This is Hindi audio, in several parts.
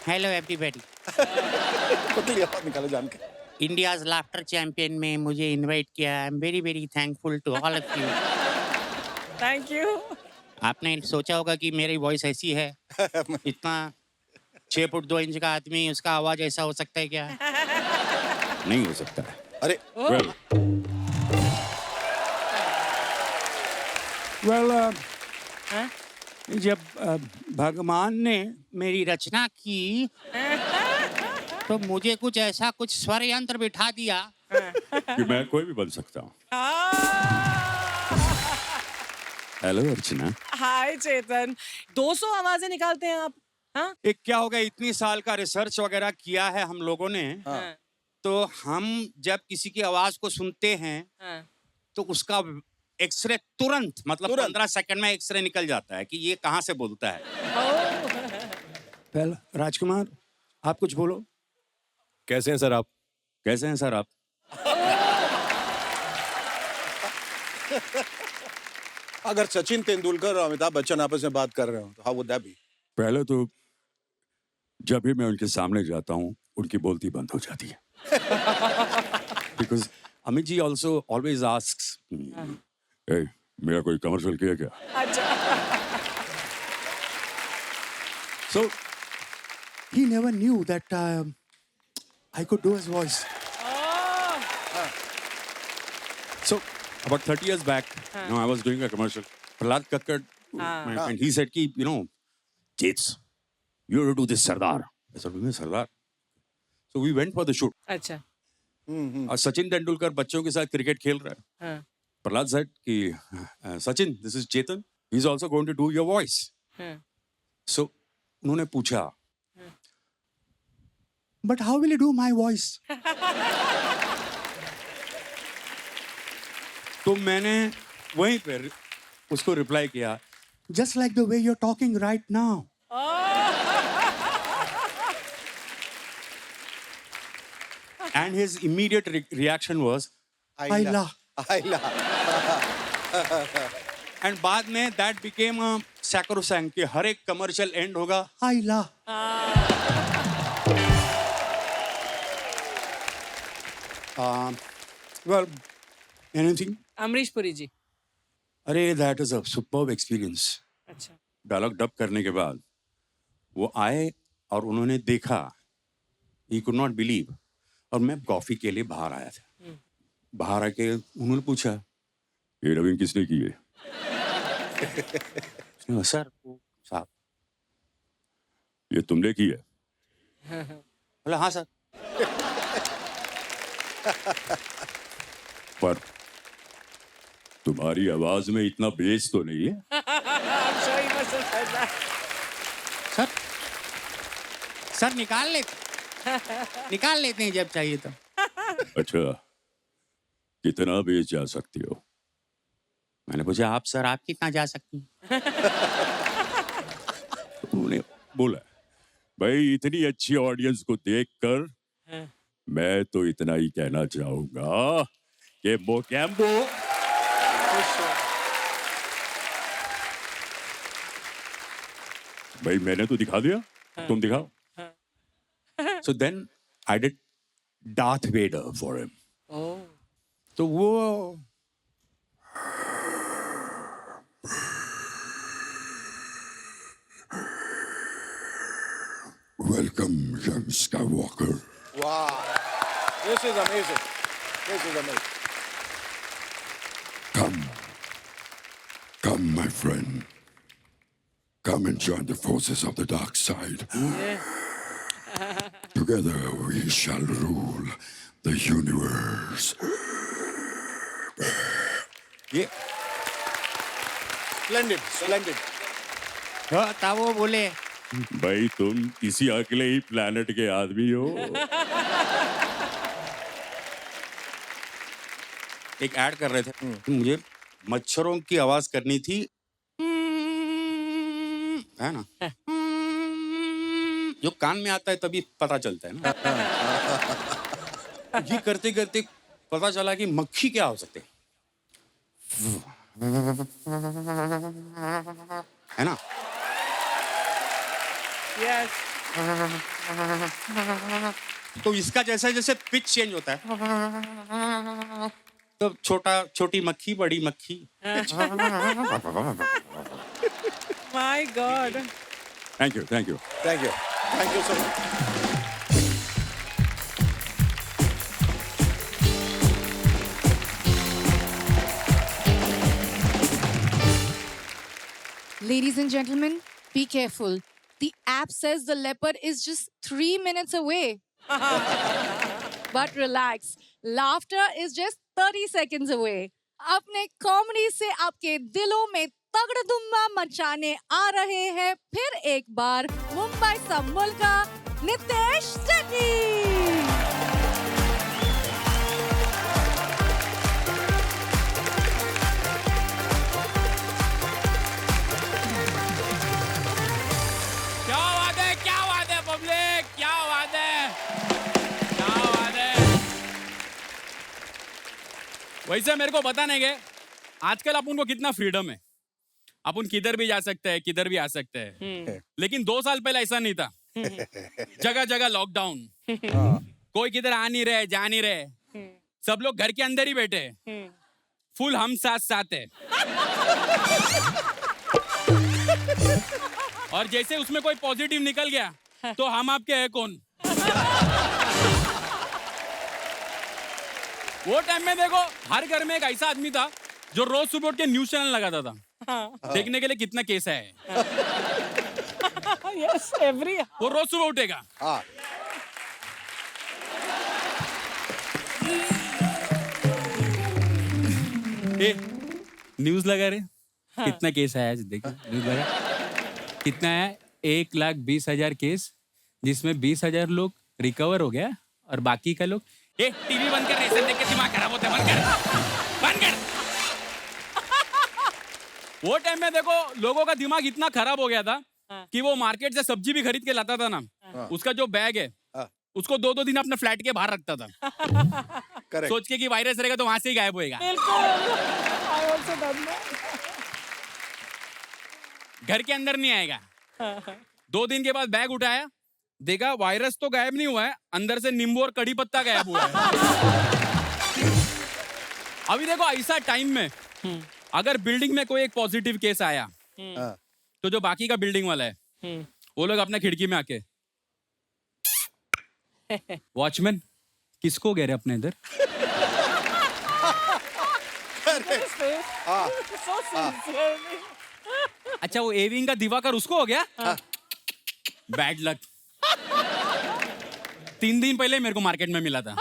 Hello everybody. पतली आवाज निकाले जान के। इंडियाज लाफ्टर चैंपियन में मुझे इनवाइट किया। I am very very thankful to all of you. Thank you. आपने सोचा होगा कि मेरी वॉइस ऐसी है, इतना 6 फुट 2 इंच का आदमी, उसका आवाज ऐसा हो सकता है क्या? नहीं हो सकता है। अरे वेल हाँ? जब भगवान ने मेरी रचना की तो मुझे कुछ ऐसा कुछ स्वर यंत्र बिठा दिया कि मैं कोई भी बन सकता हूँ। हेलो अर्चना। हाय चेतन, 200 आवाजें निकालते हैं आप? हाँ? एक क्या हो गया, इतनी साल का रिसर्च वगैरह किया है हम लोगों ने, हाँ, तो हम जब किसी की आवाज को सुनते हैं हाँ। तो उसका एक्सरे तुरंत, मतलब तुरंत? 15 सेकंड में एक्सरे निकल जाता है कि ये कहाँ से बोलता है। पहले राजकुमार, आप कुछ बोलो। कैसे हैं सर आप? कैसे हैं सर आप? अगर सचिन तेंदुलकर और अमिताभ बच्चन आपस में बात कर रहे हो तो हाउ वुड दैट बी? पहले तो जब भी मैं उनके सामने जाता हूँ उनकी बोलती बंद हो जाती है। Because Amit ji also always asks, "ए, मेरा कोई कमर्शियल किया क्या?" अच्छा। So he never knew that I could do his voice. So about 30 years back, I was doing a commercial. Prahlad Kakkad, my friend, he said, "Ki, Jets, you have to do this Sardar." I said, "मैं Sardar." So we went for the shoot. अच्छा। और सचिन तेंदुलकर बच्चों के साथ क्रिकेट खेल रहा है। हाँ, प्रहलाद said कि Sachin, this is Chetan. He's also going to do your voice. हाँ। So उन्होंने पूछा, "But how will you do my voice?" तो मैंने वहीं पर उसको रिप्लाई किया, "Just like the way you're talking right now." And his immediate reaction was, "Ayla." Ayla. And बाद में that became a sacrosanct कि हर एक कमर्शियल एंड होगा आइला। Well, anything? अमरीश पुरी जी। अरे that is a superb experience. अच्छा। डायलॉग डब करने के बाद वो आए और उन्होंने देखा, he could not believe, और मैं कॉफी के लिए बाहर आया था। बाहर आके उन्होंने पूछा, ये डबिंग किसने की है? उसने कहा, सर वो साहब, ये तुमने की है? बोला हाँ सर। पर तुम्हारी आवाज में इतना बेस तो नहीं है। I'm sure he must have said that. Sir sir निकाल लेते हैं जब चाहिए तो। अच्छा, कितना बेस जा सकती हो? मैंने पूछा, आप सर आप कितना जा सकती हैं? तो उन्होंने बोला, भाई इतनी अच्छी ऑडियंस को देखकर मैं तो इतना ही कहना चाहूंगा कि मोकैम्बो भाई मैंने तो दिखा दिया, तुम दिखाओ। So then I did Darth Vader for him. Oh. तो वो Welcome, young Skywalker. Wow. This is amazing. This is amazing. Come, my friend. Come and join the forces of the dark side. Together we shall rule the universe. ये Splendid, splendid. तब वो बोले, भाई तुम किसी अगले ही प्लेनेट के आदमी हो। एक ऐड कर रहे थे, मुझे मच्छरों की आवाज करनी थी, है ना, जो कान में आता है तभी पता चलता है ना। ये करते करते पता चला कि मक्खी क्या हो सकते है ना। Yes. तो इसका जैसा जैसे पिच चेंज होता है तो छोटी मक्खी बड़ी मक्खी. My God. Thank you. Thank you so much. Ladies and gentlemen, be careful. The app says the leopard is just 3 minutes away. But relax, laughter is just 30 seconds away. अपने कॉमेडी से आपके दिलों में तगड़दुम्बा मचाने आ रहे हैं फिर एक बार मुंबई संबल का नितेश शेट्टी. क्या बात है पब्लिक, क्या बात है. वैसे मेरे को बताने के आजकल अपन को कितना फ्रीडम है. अपन किधर भी जा सकते हैं, किधर भी आ सकते हैं. लेकिन 2 साल पहले ऐसा नहीं था. जगह जगह लॉकडाउन, कोई किधर आ नहीं रहे, जा नहीं रहे. सब लोग घर के अंदर ही बैठे. फुल हम साथ साथ है. और जैसे उसमें कोई पॉजिटिव निकल गया तो हम आपके हैं कौन. वो टाइम में देखो हर घर में एक ऐसा आदमी था जो रोज सुबह उठ के न्यूज चैनल लगाता था. देखने के लिए कितना केस है. Yes, every. वो रोज सुबह उठेगा. हाँ. ए, न्यूज लगा रहे. कितना केस है आज देखो. न्यूज लगा कितना है. 1,20,000 केस, जिसमें 20,000 लोग रिकवर हो गया और बाकी का लोग. ए, टीवी बंद कर, रेशन देख के दिमाग खराब होता है. बंद कर. वो टाइम में देखो लोगों का दिमाग इतना खराब हो गया था कि वो मार्केट से सब्जी भी खरीद के लाता था ना, उसका जो बैग है उसको 2-2 दिन अपने फ्लैट के बाहर रखता था. सोच के कि वायरस रहेगा तो वहां से ही गायब होएगा. घर के अंदर नहीं आएगा. 2 दिन के बाद बैग उठाया, देखा वायरस तो गायब नहीं हुआ है, अंदर से नींबू और कड़ी पत्ता गायब हुआ है. अभी देखो ऐसा टाइम में अगर बिल्डिंग में कोई एक पॉजिटिव केस आया तो जो बाकी का बिल्डिंग वाला है वो लोग अपने खिड़की में आके, वॉचमैन किसको कह रहे अपने इधर. So sincerely. अच्छा वो एविंग का दिवाकर उसको हो गया. Bad luck. 3 दिन पहले मेरे को मार्केट में मिला था.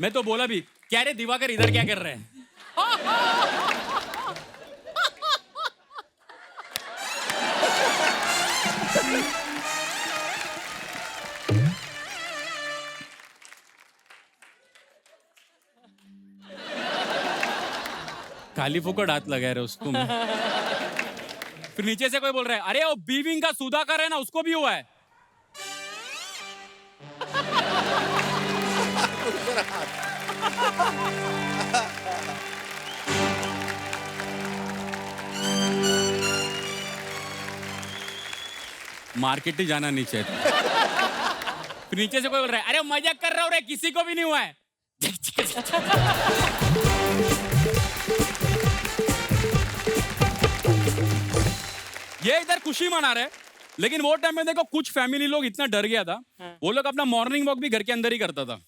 मैं तो बोला भी क्या रे दिवाकर इधर क्या कर रहे हैं. खाली फुकट हाथ लगा रहे उसको मैं. फिर नीचे से कोई बोल रहा है अरे वो बीविंग का सुधाकर है ना, उसको भी हुआ है. मार्केट ही जाना नहीं चाहिए. फिर नीचे से कोई बोल रहा है अरे मजाक कर रहा हूँ रे, किसी को भी नहीं हुआ है. ये इधर खुशी मना रहे, लेकिन वो टाइम में देखो कुछ फैमिली लोग इतना डर गया था, वो लोग अपना मॉर्निंग वॉक भी घर के अंदर ही करता था.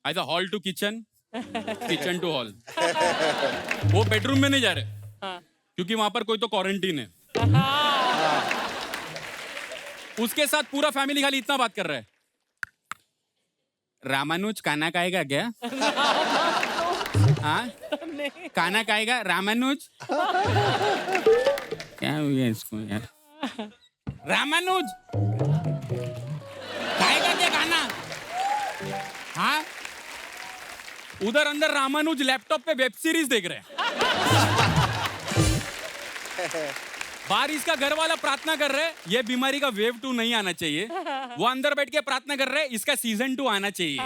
ऐसा hall to kitchen, kitchen to hall. वो बेडरूम में नहीं जा रहे क्योंकि वहां पर कोई तो क्वारंटीन है. उसके साथ पूरा फैमिली खाली इतना बात कर रहा है, रामानुज खाना खाएगा क्या. हाँ खाना खाएगा रामानुज. क्या हो गया इसको यार. रामानुज खाएगा क्या खाना. हाँ उधर अंदर रामानुज लैपटॉप पे वेब सीरीज देख रहे हैं. बाहर इसका घर वाला प्रार्थना कर रहे हैं ये बीमारी का वेव 2 नहीं आना चाहिए. वो अंदर बैठ के प्रार्थना कर रहे हैं इसका सीजन 2 आना चाहिए.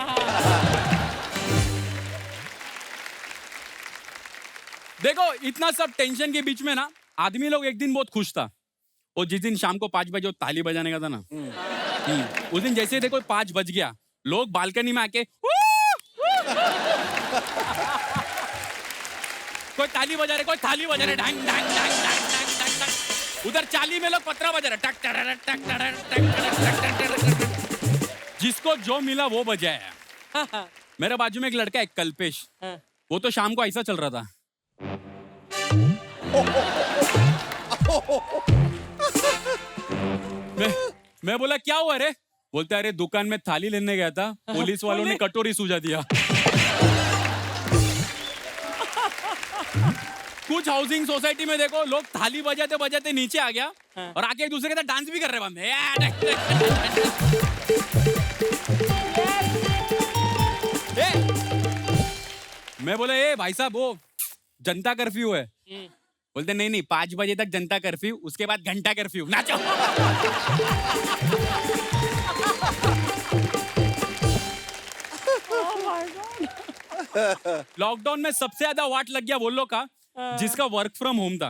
देखो इतना सब टेंशन के बीच में ना आदमी लोग एक दिन बहुत खुश था, और जिस दिन शाम को 5 बजे वो ताली बजाने का था ना, उस दिन जैसे ही देखो 5 बज गया, लोग बालकनी में आके कोई ताली बजा रहे, कोई थाली बजा रहे, ढंग ढंग ढंग ढंग ढंग ढंग ढंग। उधर चाली में लोग पत्रा बजा रहे, टक टक टक टक टक टक टक। जिसको जो मिला वो बजाया। मेरे बाजू में एक लड़का है कल्पेश, वो तो शाम को ऐसा चल रहा था। मैं बोला क्या हुआ रे? बोलता अरे दुकान में थाली लेने गया था, पुलिस वालों ने कटोरी सूझा दिया। कुछ हाउसिंग सोसाइटी में देखो लोग थाली बजाते बजाते नीचे आ गया, और आके एक दूसरे के साथ डांस भी कर रहे बंदे। मैं बोला ए भाई साहब वो जनता कर्फ्यू है। बोलते नहीं नहीं 5 बजे तक जनता कर्फ्यू, उसके बाद घंटा कर्फ्यू, नाचो। लॉकडाउन में सबसे ज्यादा वाट लग गया वो लोग का जिसका वर्क फ्रॉम होम था।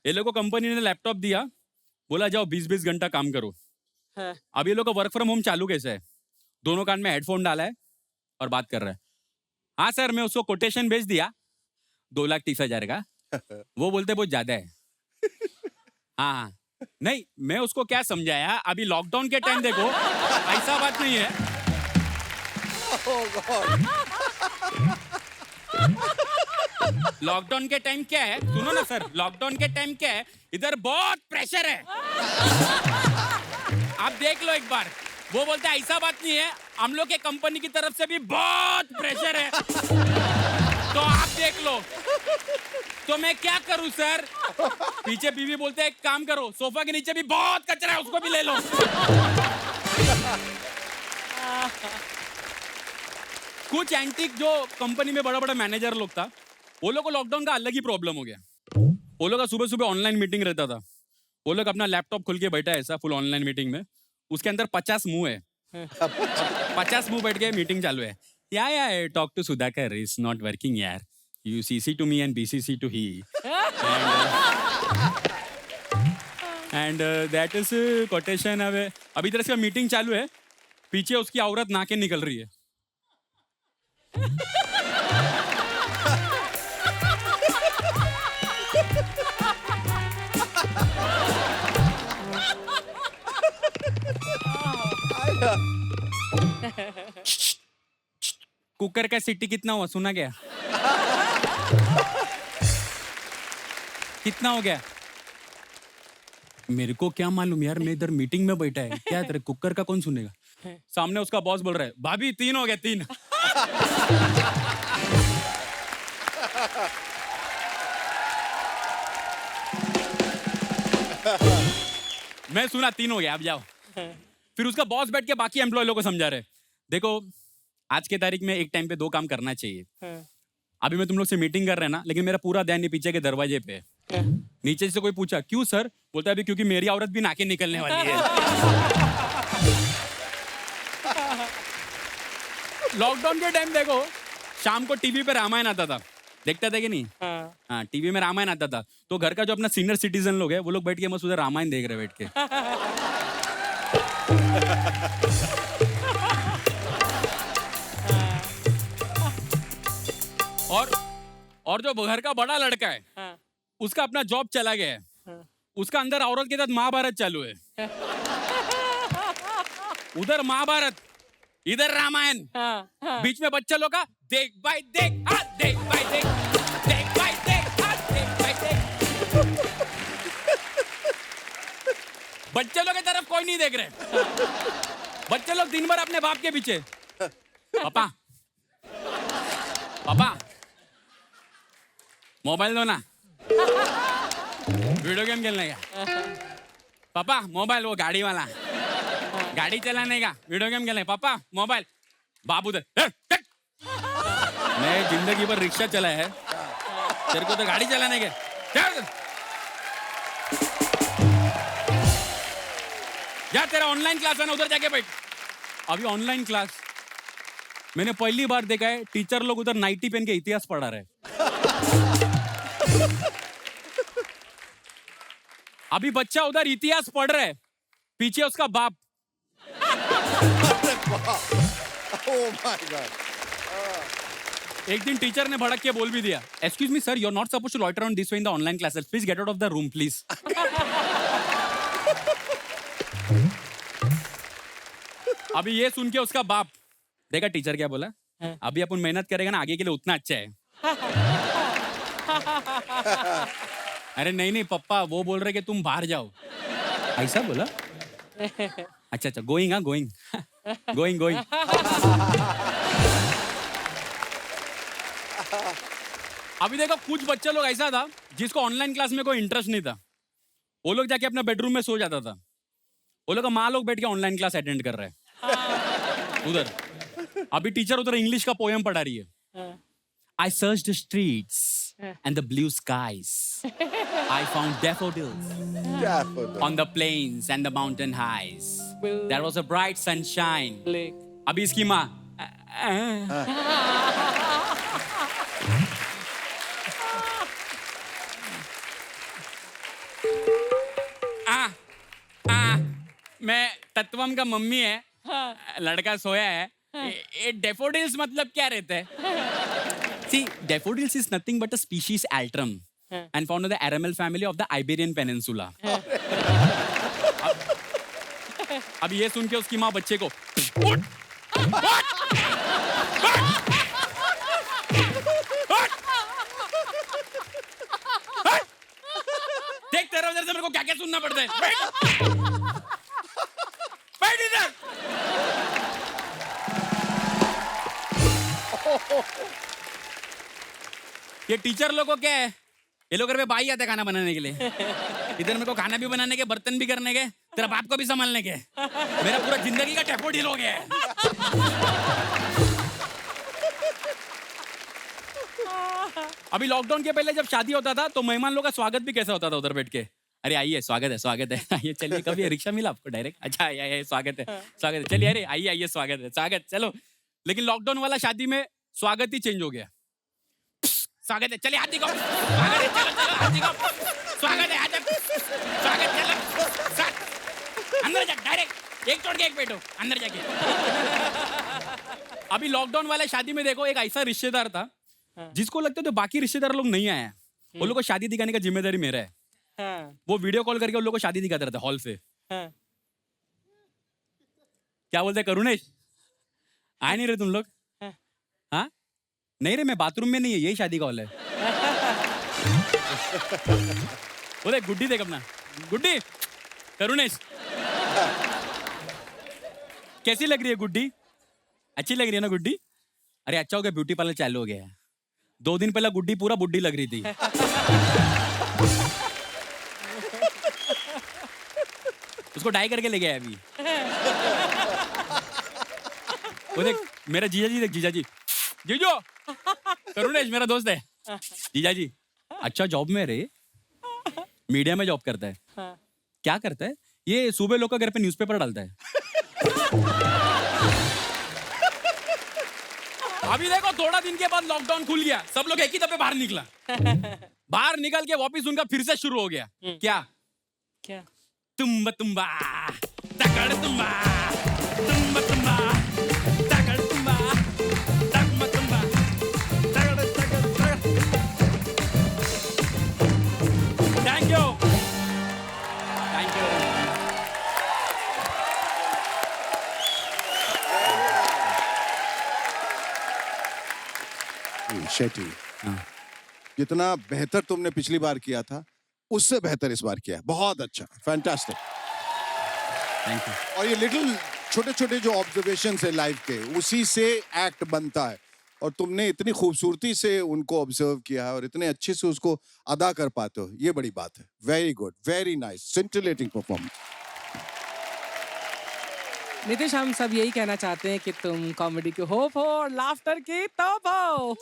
ये लोग को कंपनी ने लैपटॉप दिया, बोला जाओ 20-20 घंटा काम करो। अब ये लोग का वर्क फ्रॉम होम चालू कैसे है? दोनों कान में हेडफोन डाला है और बात कर रहा है। हाँ सर, मैं उसको कोटेशन भेज दिया 2,30,000 का। वो बोलते बहुत ज्यादा है। हाँ नहीं, मैं उसको क्या समझाया, अभी लॉकडाउन के टाइम देखो ऐसा बात नहीं है। लॉकडाउन के टाइम क्या है, सुनो ना सर, लॉकडाउन के टाइम क्या है, इधर बहुत प्रेशर है। आप देख लो एक बार। वो बोलते हैं ऐसा बात नहीं है, हम लोग के कंपनी की तरफ से भी बहुत प्रेशर है, तो आप देख लो। तो मैं क्या करूं सर? पीछे बीवी बोलते हैं एक काम करो, सोफा के नीचे भी बहुत कचरा है, उसको भी ले लो। कुछ एंटीक जो कंपनी में बड़ा बड़ा मैनेजर लोग था, वो लोग को लॉकडाउन का अलग ही प्रॉब्लम हो गया। वो लोग का सुबह सुबह ऑनलाइन मीटिंग रहता था। वो लोग अपना लैपटॉप खोल के बैठा है ऐसा फुल ऑनलाइन मीटिंग में, उसके अंदर 50 मुंह है। 50 मुंह बैठ के मीटिंग चालू है। या talk to Sudhakar is not working यार, you CC to me and BCC to he and that is quotation. अभी तरह से मीटिंग चालू है, पीछे उसकी औरत नाके निकल रही है। कुकर का सीटी कितना हुआ, सुना गया? कितना हो गया? मेरे को क्या मालूम यार, मैं इधर मीटिंग में बैठा है, क्या तेरे कुकर का कौन सुनेगा? सामने उसका बॉस बोल रहा है भाभी 3 हो गया 3। मैं सुना 3 हो गया, अब जाओ। फिर उसका बॉस बैठ के बाकी एम्प्लॉय लोगों को समझा रहे, देखो आज के तारीख में एक टाइम पे 2 काम करना चाहिए। अभी मैं तुम लोग से मीटिंग कर रहे हैं ना, लेकिन मेरा पूरा ध्यान ये पीछे के दरवाजे पे है। नीचे से कोई पूछा क्यों सर? बोलता है अभी क्योंकि मेरी औरत भी नाके निकलने वाली है। लॉकडाउन के टाइम देखो शाम को टीवी पे रामायण आता था, देखते थे कि नहीं? हाँ, टीवी में रामायण आता था, तो घर का जो अपना सीनियर सिटीजन लोग है वो लोग बैठ के मस्त उधर रामायण देख रहे बैठ के। और जो घर का बड़ा लड़का है उसका अपना जॉब चला गया है, उसका अंदर औरत के साथ महाभारत चालू है। उधर महाभारत, इधर रामायण, बीच में बच्चा लोग का देख भाई देख, हाथ देख भाई देख, देख भाई देख, हाथ देख भाई देख। बच्चे लोग की तरफ कोई नहीं देख रहे। बच्चे लोग दिन भर अपने बाप के पीछे, पापा पापा मोबाइल दो ना, वीडियो गेम खेलने का। पापा मोबाइल, वो गाड़ी वाला गाड़ी चलाने का, वीडियो गेम खेलने। पापा मोबाइल, बाबू दे। मैं जिंदगी भर रिक्शा चलाया है, तेरे को तो गाड़ी चलाने के। जा तेरा ऑनलाइन क्लास है ना, उधर जाके बैठ। अभी ऑनलाइन क्लास मैंने पहली बार देखा है, टीचर लोग उधर नाइटी पहन के इतिहास पढ़ा रहे। अभी बच्चा उधर इतिहास पढ़ रहा है, पीछे उसका बाप। Oh my God. एक दिन टीचर ने भड़क के बोल भी दिया, excuse me sir, you are not suppose to loiter on this way in the online classes, please get out of the room please. अभी ये सुन के उसका बाप, देखा टीचर क्या बोला, अभी अपन मेहनत करेगा ना आगे के लिए उतना अच्छा है। अरे नहीं नहीं पप्पा, वो बोल रहे कि तुम बाहर जाओ। ऐसा बोला? अच्छा अच्छा, गोइंग, हाँ गोइंग, गोइंग गोइंग। अभी देखो कुछ बच्चे लोग ऐसा था जिसको ऑनलाइन क्लास में कोई इंटरेस्ट नहीं था, वो लोग जाके अपने बेडरूम में सो जाता था। वो लोग का माँ लोग बैठ के ऑनलाइन क्लास अटेंड कर रहे हैं उधर। अभी टीचर उधर इंग्लिश का पोयम पढ़ा रही है। I searched the streets and the blue skies. I found daffodils Daffodil. on the plains and the mountain highs. There was a bright sunshine. अभी इसकी माँ मैं तत्वम का मम्मी है, लड़का सोया है। ये डेफोडिल्स मतलब क्या रहते हैं? See, daffodils is nothing but a species alterum and found in the Aramel family of the Iberian Peninsula. अब ये सुन के उसकी माँ बच्चे को उठ! देख तेरे वजह से मेरे को क्या क्या सुनना पड़ता है। बैठ इधर। ये टीचर लोग को क्या है, ये लोग घर पे भाई आते हैं खाना बनाने के लिए। इधर मेरे को खाना भी बनाने के, बर्तन भी करने के, तेरा बाप को भी संभालने के। मेरा पूरा जिंदगी का डेफोडिल हो गया है। अभी लॉकडाउन के पहले जब शादी होता था तो मेहमान लोग का स्वागत भी कैसा होता था उधर बैठ के, अरे आइए स्वागत है आइए, चलिए। कभी रिक्शा मिला आपको डायरेक्ट? अच्छा आइए, स्वागत है, चलिए, अरे आइए स्वागत, चलो। लेकिन लॉकडाउन वाला शादी में स्वागत ही चेंज हो गया। स्वागत है, चलिए हाथ दिखाओ, स्वागत है, चलो हाथ दिखाओ, स्वागत है, स्वागत, चलो अंदर जा, डायरेक्ट एक छोड़ के एक बैठो, अंदर जाके। अभी लॉकडाउन वाले शादी में देखो, एक ऐसा रिश्तेदार था जिसको लगता था बाकी रिश्तेदार लोग नहीं आए, वो लोग को शादी दिखाने का जिम्मेदारी मेरा है। वो वीडियो कॉल करके उन लोग को शादी दिखाते रहते हॉल से। क्या बोलते करुणेश, आए नहीं रहे तुम लोग? हाँ नहीं रे, मैं बाथरूम में नहीं है, यही शादी का हॉल है। वो देख गुड्डी, देख अपना गुड्डी। करुणेश कैसी लग रही है गुड्डी? अच्छी लग रही है ना गुड्डी? अरे अच्छा हो गया ब्यूटी पार्लर चालू हो गया है। 2 दिन पहले गुड्डी पूरा बुड्ढी लग रही थी। उसको डाई करके ले गया अभी। वो देख मेरा जीजा जी, देख जीजा जी, जीजो करुणेश मेरा दोस्त है। जीजा जी अच्छा जॉब में रे, मीडिया में जॉब करता है। क्या करता है? ये सुबह लोग का घर पे न्यूज़पेपर डालता है। अभी देखो थोड़ा दिन के बाद लॉकडाउन खुल गया, सब लोग एक ही दफे बाहर निकला। बाहर निकल के वापिस उनका फिर से शुरू हो गया। क्या तुम्बा तुम्बा तगड़ तुम्बा, तुम्बा तुम्बा तगड़ तुम्बा, तुम्बा तुम्बा तगड़ तगड़ तगड़। Thank you. शेट्टी, जितना बेहतर तुमने पिछली बार किया था उससे बेहतर इस बार किया है। बहुत अच्छा, फैंटास्टिक। Thank you. और ये लिटिल छोटे छोटे जो ऑब्जर्वेशन है लाइफ के, उसी से एक्ट बनता है। और तुमने इतनी खूबसूरती से उनको ऑब्जर्व किया है और इतने अच्छे से उसको अदा कर पाते हो, ये बड़ी बात है। Very good, very nice, scintillating performance. Nitish, हम सब यही कहना चाहते हैं कि तुम कॉमेडी की होप हो और लाफ्टर की टॉप हो।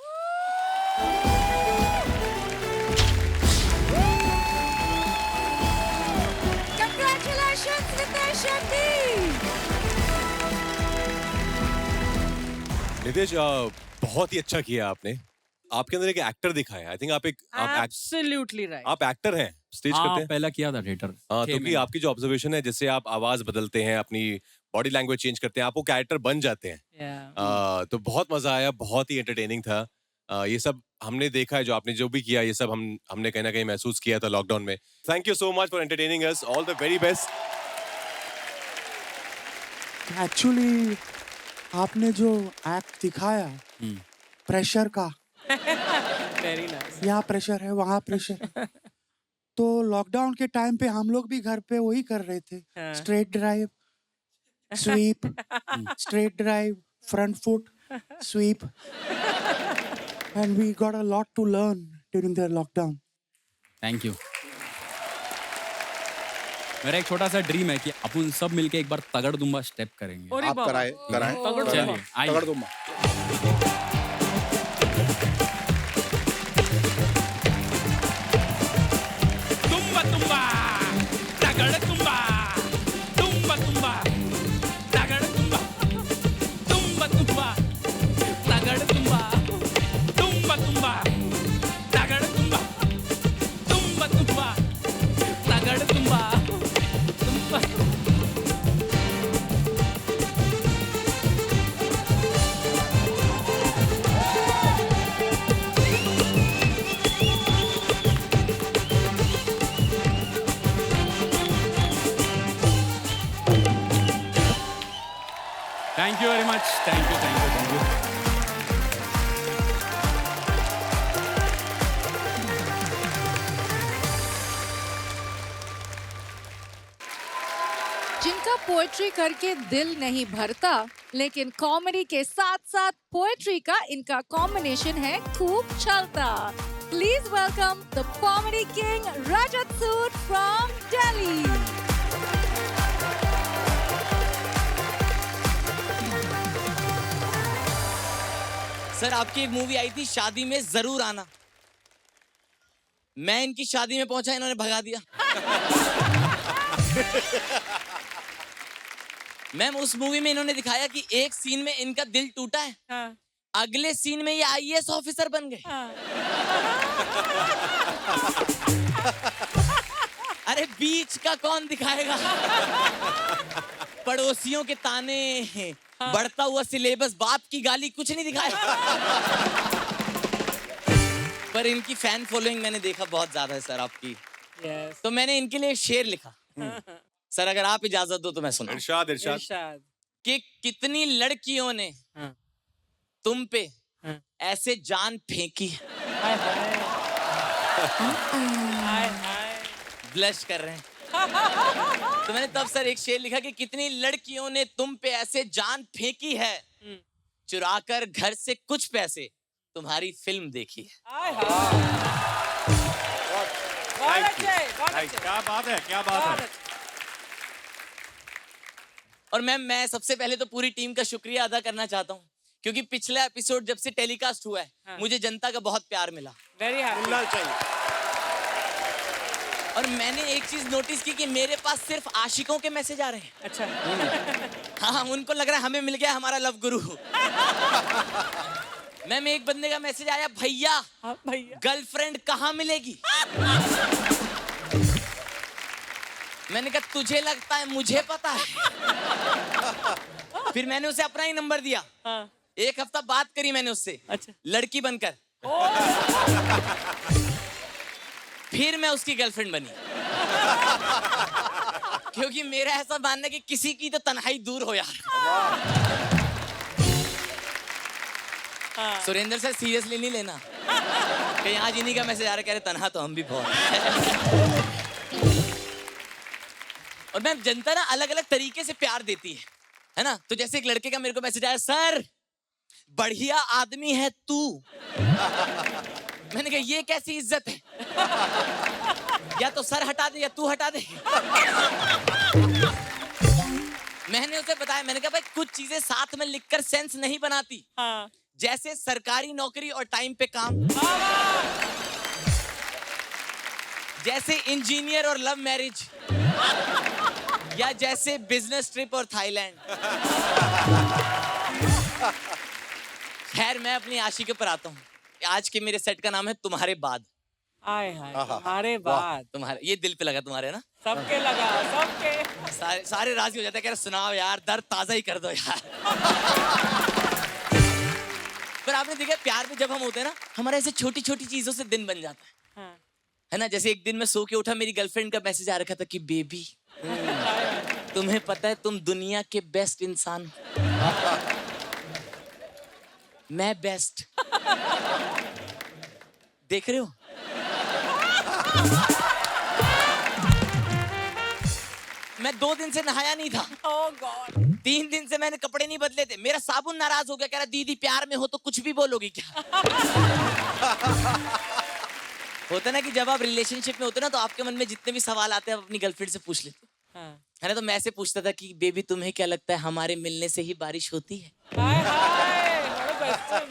Congratulations, Nitesh Shetty! नितेश बहुत ही अच्छा किया आपने। आपके अंदर एक एक्टर दिखा है। आई थिंक आप Absolutely right. आप एक्टर हैं। स्टेज करते हैं? पहला किया था थिएटर। हाँ, तो कि आपकी जो ऑब्जर्वेशन है, जैसे आप आवाज बदलते हैं, अपनी बॉडी लैंग्वेज चेंज करते हैं, आप वो कैरेक्टर बन जाते हैं। Yeah. तो बहुत मजा आया, बहुत ही एंटरटेनिंग था। ये सब हमने देखा है, जो आपने जो भी किया, ये सब हमने कहीं ना कहीं महसूस किया था लॉकडाउन में। Thank you so much for entertaining us, all the very best. Actually आपने जो एक्ट दिखाया प्रेशर का, Very nice. यहाँ प्रेशर है वहाँ प्रेशर है, तो लॉकडाउन के टाइम पे हम लोग भी घर पे वही कर रहे थे। हाँ। Straight drive, sweep, straight drive, front foot, sweep, and we got a lot to learn during the lockdown. Thank you. मेरा एक छोटा सा ड्रीम है कि अपन सब मिलके एक बार तगड़ दुम्बा स्टेप करेंगे। अरे आप बाबा। कराए कराए तगड़ चलिए, दुम्बा। आइए। तगड़ दूंगा। तुम्बा तुम्बा तगड़ तुम्बा तुम्बा तुम्बा तगड़ तुम्बा तुम्बा तुम्बा तगड़ तुम्बा तुम्बा तुम्बा तगड़ तुम्बा तुम्बा तुम्बा तगड़ तुम्बा तुम्बा। Thank you very much. Thank you thank you thank you. जिनका पोएट्री करके दिल नहीं भरता, लेकिन कॉमेडी के साथ साथ पोएट्री का इनका कॉम्बिनेशन है खूब चलता। Please welcome the comedy king Rajat Sood from Delhi. Sir आपकी एक मूवी आई थी शादी में जरूर आना, मैं इनकी शादी में पहुंचा, इन्होंने भगा दिया। मैम उस मूवी में इन्होंने दिखाया कि एक सीन में इनका दिल टूटा है, हाँ, अगले सीन में ये आईएएस ऑफिसर बन गए। हाँ। अरे बीच का कौन दिखाएगा? पड़ोसियों के ताने, बढ़ता हुआ सिलेबस, बाप की गाली, कुछ नहीं दिखाया। पर इनकी फैन फॉलोइंग मैंने देखा बहुत ज्यादा है सर आपकी, Yes. तो मैंने इनके लिए एक शेर लिखा। सर अगर आप इजाजत दो तो मैं सुना इरशाद इरशाद। इरशाद। कि कितनी लड़कियों ने हाँ। तुम पे हाँ। ऐसे जान फेंकी है। हाय हाय। हाय हाय। ब्लश कर रहे हैं। तो मैंने तब सर एक शेर लिखा कि कितनी लड़कियों ने तुम पे ऐसे जान फेंकी है, चुराकर घर से कुछ पैसे तुम्हारी फिल्म देखी है। हाय हाय। बहुत अच्छे, बहुत अच्छे। क्या बात है, क्या बात बहुत है। अच्छे। और मैम मैं सबसे पहले तो पूरी टीम का शुक्रिया अदा करना चाहता हूँ, क्योंकि पिछला एपिसोड जब से टेलीकास्ट हुआ है, हाँ। मुझे जनता का बहुत प्यार मिला। Very happy. और मैंने एक चीज नोटिस की कि मेरे पास सिर्फ आशिकों के मैसेज आ रहे हैं। अच्छा। हाँ, उनको लग रहा है हमें मिल गया हमारा लव गुरु। मैम एक बंदे का मैसेज आया, भैया हाँ भैया। गर्लफ्रेंड कहाँ मिलेगी? मैंने कहा तुझे लगता है मुझे पता है। फिर मैंने उसे अपना ही नंबर दिया। हाँ। एक हफ्ता बात करी मैंने उससे, अच्छा। लड़की बनकर। फिर मैं उसकी गर्लफ्रेंड बनी। क्योंकि मेरा ऐसा मानना है कि किसी की तो तन्हाई दूर हो यार। सुरेंद्र सर सीरियसली नहीं लेना, कहीं आज इन्हीं का मैसेज आ रहा है, कह रहे तन्हा तो हम भी बहुत। और मैम जनता ना अलग अलग तरीके से प्यार देती है ना? तो जैसे एक लड़के का मेरे को मैसेज आया, सर बढ़िया आदमी है तू। मैंने कहा ये कैसी इज्जत है? या तो सर हटा दे या तू हटा दे। मैंने उसे बताया, मैंने कहा भाई कुछ चीजें साथ में लिखकर सेंस नहीं बनाती। हाँ। जैसे सरकारी नौकरी और टाइम पे काम, जैसे इंजीनियर और लव मैरिज, या जैसे बिजनेस ट्रिप और थाईलैंड। खैर मैं अपनी आशिकी पर आता हूँ। आज के मेरे सेट का नाम है तुम्हारे बाद। आए हाय आहा, तुम्हारे वाह। बाद तुम्हारे ये दिल पे लगा तुम्हारे ना, सबके लगा सबके। सारे राजी हो जाते हैं, कह रहे सुनाओ यार, दर्द ताजा ही कर दो यार। पर आपने देखा प्यार में जब हम होते हैं ना, हमारा ऐसे छोटी छोटी चीजों से दिन बन जाता है। हाँ। है ना, जैसे एक दिन मैं सो के उठा, मेरी गर्लफ्रेंड का मैसेज आ रखा था कि बेबी तुम्हें पता है तुम दुनिया के बेस्ट इंसान हो। मैं बेस्ट देख रहे हो। मैं 2 दिन से नहाया नहीं था। Oh God. 3 दिन से मैंने कपड़े नहीं बदले थे। मेरा साबुन नाराज हो गया, कह रहा दीदी प्यार में हो तो कुछ भी बोलोगी क्या। होता ना कि जब आप रिलेशनशिप में होते ना, तो आपके मन में जितने भी सवाल आते हैं आप अपनी गर्लफ्रेंड से पूछ लेते हो। हाँ। है ना, तो मैं ऐसे पूछता था कि बेबी तुम्हें क्या लगता है हमारे मिलने से ही बारिश होती है। हाय हाय what a question.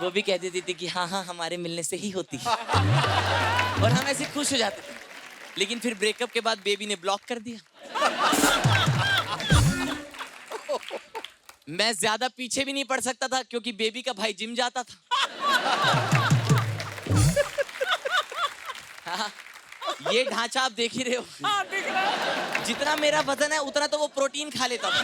वो भी कह देती थी कि हाँ हाँ हमारे मिलने से ही होती है। और हम ऐसे खुश हो जाते थे। लेकिन फिर ब्रेकअप के बाद बेबी ने ब्लॉक कर दिया। मैं ज्यादा पीछे भी नहीं पड़ सकता था क्योंकि बेबी का भाई जिम जाता था। हाँ, ये ढांचा आप देख ही रहे हो। हाँ दिख रहा है। जितना मेरा वजन है उतना तो वो प्रोटीन खा लेता था।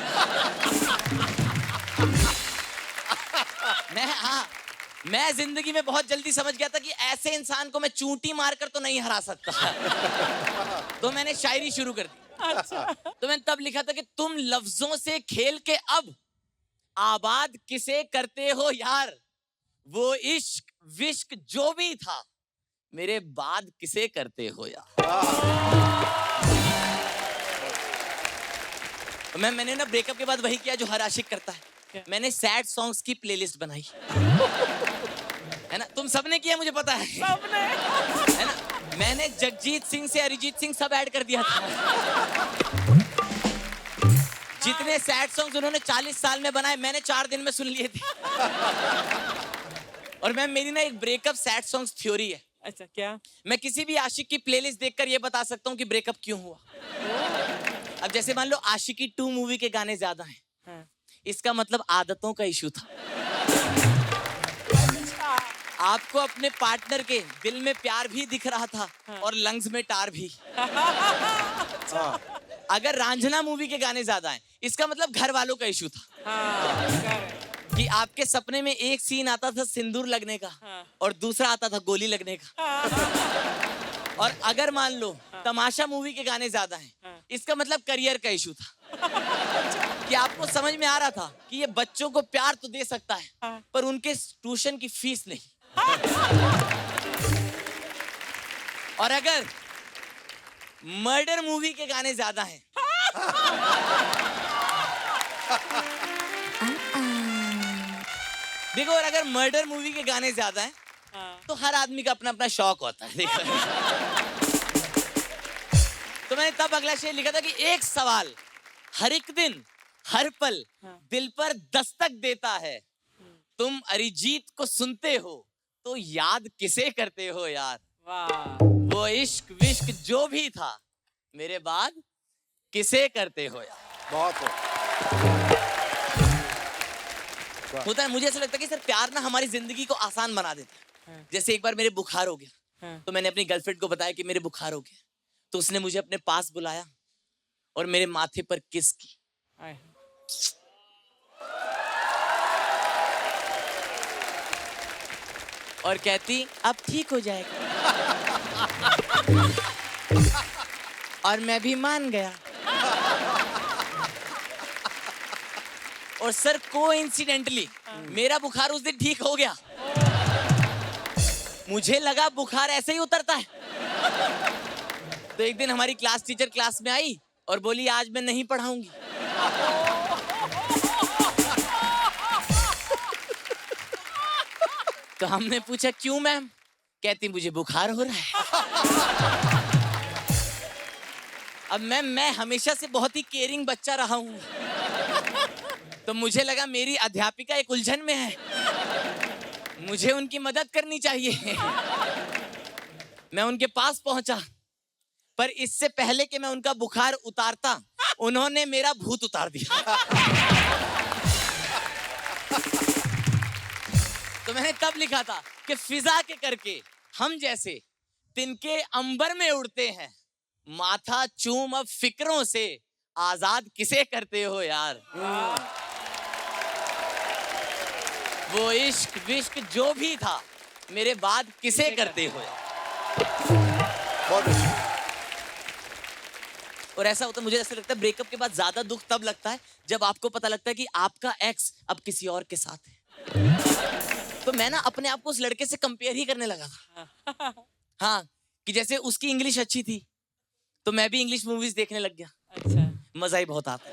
मैं जिंदगी में बहुत जल्दी समझ गया था कि ऐसे इंसान को मैं चूंटी मारकर तो नहीं हरा सकता। तो मैंने शायरी शुरू कर दी। अच्छा। तो मैंने तब लिखा था कि तुम लफ्जों से खेल के अब आबाद किसे करते हो यार, वो इश्क विश्क जो भी था मेरे बाद किसे करते हो यार। मैंने ना ब्रेकअप के बाद वही किया जो हर आशिक करता है। मैंने सैड सॉन्ग्स की प्लेलिस्ट बनाई। है ना, तुम सबने किया मुझे पता है। सबने। है ना, मैंने जगजीत सिंह से अरिजीत सिंह सब ऐड कर दिया था। जितने सैड सॉन्ग्स उन्होंने 40 साल में बनाए मैंने 4 दिन में सुन लिए थे। और मेरी ना एक ब्रेकअप सैड सॉन्ग्स थ्योरी है। अच्छा क्या? मैं किसी भी आशिक की प्लेलिस्ट देखकर ये बता सकता हूँ कि ब्रेकअप क्यों हुआ। अब जैसे मान लो आशिकी 2 मूवी के गाने ज्यादा हैं, हाँ। इसका मतलब आदतों का इशू था। आपको अपने पार्टनर के दिल में प्यार भी दिख रहा था, हाँ। और लंग्स में टार भी। अगर रांझना मूवी के गाने ज्यादा हैं, इसका मतलब घर वालों का इशू था। हाँ, कि आपके सपने में एक सीन आता था सिंदूर लगने का, हाँ। और दूसरा आता था गोली लगने का। और अगर मान लो तमाशा मूवी के गाने ज्यादा हैं, हाँ। इसका मतलब करियर का इशू था। कि आपको समझ में आ रहा था कि ये बच्चों को प्यार तो दे सकता है, हाँ। पर उनके ट्यूशन की फीस नहीं। और अगर मर्डर मूवी के गाने ज्यादा हैं, देखो, और अगर मर्डर मूवी के गाने ज्यादा हैं, हाँ। तो हर आदमी का अपना अपना शौक होता है। देखो। तो मैंने तब अगला शेर लिखा था कि एक सवाल हर एक दिन हर पल हाँ। दिल पर दस्तक देता है, तुम अरिजीत को सुनते हो तो याद किसे करते हो यार। वाह। वो इश्क विश्क जो भी था मेरे बाद किसे करते हो यार। बहुत होता है, मुझे ऐसा लगता है कि सर प्यार ना हमारी जिंदगी को आसान बना देता है। हाँ। जैसे एक बार मेरे बुखार हो गया, हाँ। तो मैंने अपनी गर्लफ्रेंड को बताया कि मेरे बुखार हो गया, तो उसने मुझे अपने पास बुलाया और मेरे माथे पर किस की। आए। और कहती अब ठीक हो जाएगा। और मैं भी मान गया। और सर कोइंसिडेंटली मेरा बुखार उस दिन ठीक हो गया। मुझे लगा बुखार ऐसे ही उतरता है। तो एक दिन हमारी क्लास टीचर क्लास में आई और बोली आज मैं नहीं पढ़ाऊंगी। तो हमने पूछा क्यों मैम? कहती मुझे बुखार हो रहा है। अब मैम मैं हमेशा से बहुत ही केयरिंग बच्चा रहा हूँ, तो मुझे लगा मेरी अध्यापिका एक उलझन में है, मुझे उनकी मदद करनी चाहिए। मैं उनके पास पहुंचा, पर इससे पहले कि मैं उनका बुखार उतारता उन्होंने मेरा भूत उतार दिया। तो मैंने तब लिखा था कि फिजा के करके हम जैसे तिनके अंबर में उड़ते हैं, माथा चूम अब फिक्रों से, आजाद किसे करते हो यार। वो इश्क विश्क जो भी था, मेरे बाद किसे करते हो यार। बहुत अच्छा। और ऐसा होता है, मुझे ऐसा लगता है ब्रेकअप के बाद ज्यादा दुख तब लगता है जब आपको पता लगता है कि आपका एक्स अब किसी और के साथ है। तो मैं ना अपने आप को उस लड़के से कंपेयर ही करने लगा था। हाँ, कि जैसे उसकी इंग्लिश अच्छी थी तो मैं भी इंग्लिश मूवीज देखने लग गया। अच्छा। मजा ही बहुत आता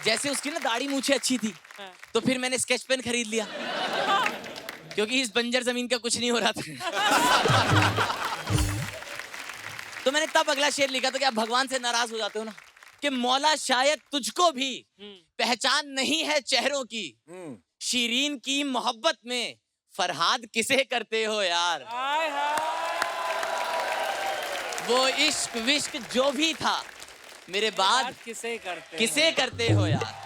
जैसे उसकी ना दाढ़ी मूछें अच्छी थी तो फिर मैंने स्केच पेन खरीद लिया, क्योंकि इस बंजर जमीन का कुछ नहीं हो रहा था। तो मैंने तब अगला शेर लिखा था कि आप भगवान से नाराज हो जाते हो ना, कि मौला शायद तुझको भी पहचान नहीं है चेहरों की, शीरीन की मोहब्बत में फरहाद किसे करते हो यार। वो इश्क विश्क जो भी था, मेरे बाद किसे करते हो यार।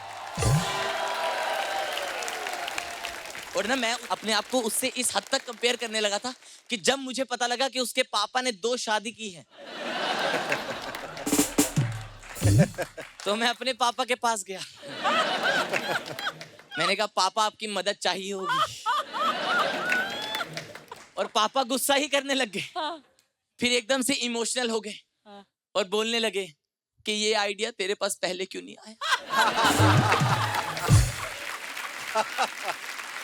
और ना मैं अपने आप को उससे इस हद तक कंपेयर करने लगा था कि जब मुझे पता लगा कि उसके पापा ने 2 शादी की है तो मैं अपने पापा के पास गया। मैंने कहा पापा आपकी मदद चाहिए होगी, और पापा गुस्सा ही करने लग गए। फिर एकदम से इमोशनल हो गए और बोलने लगे कि ये आइडिया तेरे पास पहले क्यों नहीं आया।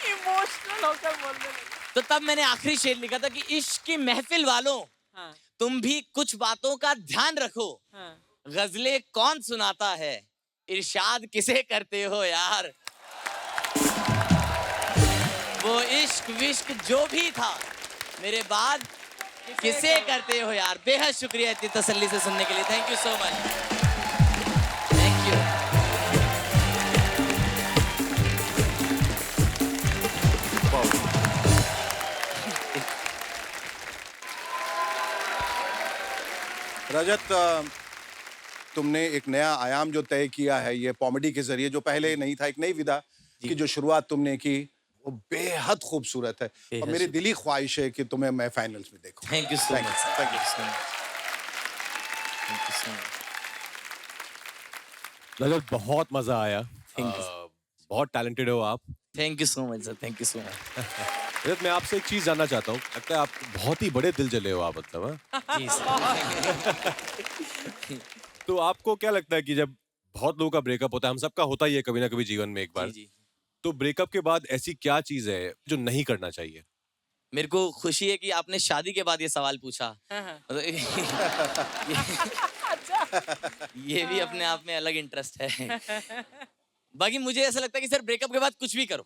इमोशनल होकर बोलने लगे। तो तब मैंने आखिरी शेर लिखा था कि इश्क की महफिल वालों, तुम भी कुछ बातों का ध्यान रखो। गजलें कौन सुनाता है, इरशाद किसे करते हो यार। वो इश्क विश्क जो भी था, मेरे बाद किसे करते हो यार। बेहद शुक्रिया इतनी तसल्ली से सुनने के लिए। Thank you so much. Thank you. Rajat, तुमने एक नया आयाम जो तय किया है ये कॉमेडी के जरिए, जो पहले नहीं था, एक नई विधा की जो शुरुआत तुमने की, वो बेहद खूबसूरत है। और मेरी दिली ख्वाहिश है कि तुम्हें मैं फाइनल्स में देखूं। Thank you so much. Thank you so much. Thank you so much. Rajat बहुत मजा आया। Thank you. बहुत टैलेंटेड हो आप। Thank you so much sir. Thank you so much. Rajat, मैं आपसे एक चीज जानना चाहता हूँ। लगता है आप बहुत ही बड़े दिल जले हो आप, मतलब। हाँ? जी सर। तो आपको क्या लगता है कि जब बहुत लोगों का ब्रेकअप होता है, हम सबका होता ही है कभी ना कभी जीवन में एक बार, जी। तो ब्रेकअप के बाद ऐसी क्या चीज है जो नहीं करना चाहिए? मेरे को खुशी है कि आपने शादी के बाद ये सवाल पूछा। ये भी अपने आप में अलग इंटरेस्ट है। बाकी मुझे ऐसा लगता है कि सर ब्रेकअप के बाद कुछ भी करो,